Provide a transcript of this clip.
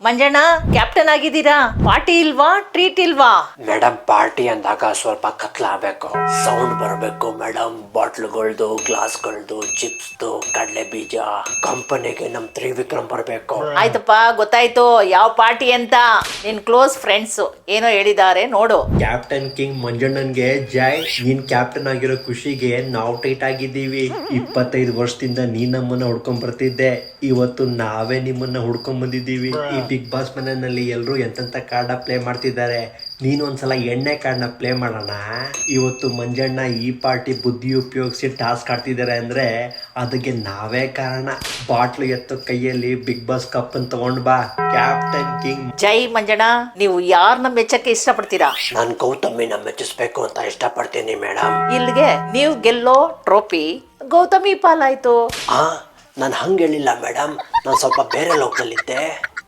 Manjanna captain ಆಗಿದ್ದೀರಾ, party ಇಲ್ವಾ, treat ಇಲ್ವಾ? ಮೇಡಮ್ ಪಾರ್ಟಿ ಅಂದಾಗ ಸ್ವಲ್ಪ ಕತ್ಲಾಗಬೇಕು, ಸೌಂಡ್ ಬರಬೇಕು ಮೇಡಮ್. ಬಾಟ್ಲುಗಳ್ದು, ಗ್ಲಾಸ್ಗಳ್ದು, ಚಿಪ್ಸ್ದು, ಕಡಲೆ ಬೀಜ, ಕಂಪನಿಗೆ ನಮ್ ತ್ರಿವಿಕ್ರಮ್ ಬರಬೇಕು. ಆಯ್ತಪ್ಪ, ಗೊತ್ತಾಯ್ತು ಯಾವ ಪಾರ್ಟಿ ಅಂತ. ನಿನ್ ಕ್ಲೋಸ್ ಫ್ರೆಂಡ್ಸ್ ಏನೋ ಹೇಳಿದ್ದಾರೆ ನೋಡು. ಕ್ಯಾಪ್ಟನ್ ಕಿಂಗ್ ಮಂಜಣ್ಣನ್ಗೆ ಜೈ. ನೀನ್ ಕ್ಯಾಪ್ಟನ್ ಆಗಿರೋ ಖುಷಿಗೆ ನಾವು ಟೈಟ್ ಆಗಿದ್ದೀವಿ. 25 ವರ್ಷದಿಂದ ನೀನ್ ನಮ್ಮನ್ನ ಹುಡ್ಕೊಂಡ್ ಬರ್ತಿದ್ದೆ, ಇವತ್ತು ನಾವೇ ನಿಮ್ಮನ್ನ ಹುಡ್ಕೊಂಡ್ ಬಂದಿದ್ದೀವಿ. ಈ ಬಿಗ್ ಬಾಸ್ ಮನೆಯಲ್ಲಿ ಎಲ್ರು ಎಂತೆಂತ ಕಾರ್ಡ್ ಪ್ಲೇ ಮಾಡ್ತಿದ್ದಾರೆ, ನೀನು ಒಂದ್ಸಲ ಎಣ್ಣೆ ಕಾರ್ಡ್ನ ಪ್ಲೇ ಮಾಡೋಣ. ಇವತ್ತು ಮಂಜಣ್ಣ ಈ ಪಾರ್ಟಿ ಬುದ್ಧಿ ಉಪಯೋಗಿಸಿ ಟಾಸ್ಕ್ ಆಡ್ತಿದ್ದಾರೆ ಅಂದ್ರೆ ಅದಕ್ಕೆ ನಾವೇ ಕಾರಣ. ಬಾಟ್ಲು ಎತ್ತೋ ಕೈಯಲ್ಲಿ ಬಿಗ್ ಬಾಸ್ ಕಪ್ ಅನ್ನು ತಗೊಂಡ್ ಬಾ ಕ್ಯಾಪ್ಟನ್ ಕಿಂಗ್. ಜೈ ಮಂಜಣ್ಣ, ನೀವು ಯಾರನ್ನ ಮೆಚ್ಚಕ್ಕೆ ಇಷ್ಟಪಡ್ತೀರಾ? ನಾನ್ ಗೌತಮಿನ ಮೆಚ್ಚಿಸ್ಬೇಕು ಅಂತ ಇಷ್ಟಪಡ್ತೀನಿ ಮೇಡಮ್. ಇಲ್ಲಿಗೆ ನೀವು ಗೆಲ್ಲೋ ಟ್ರೋಫಿ ಗೌತಮಿ ಪಾಲಾಯ್ತು. ನಾನು ಹಂಗೆ ಹೇಳಿಲ್ಲ ಮೇಡಮ್, ನಾನು ಸ್ವಲ್ಪ ಬೇರೆ ಲೋಕದಲ್ಲಿದ್ದೆ.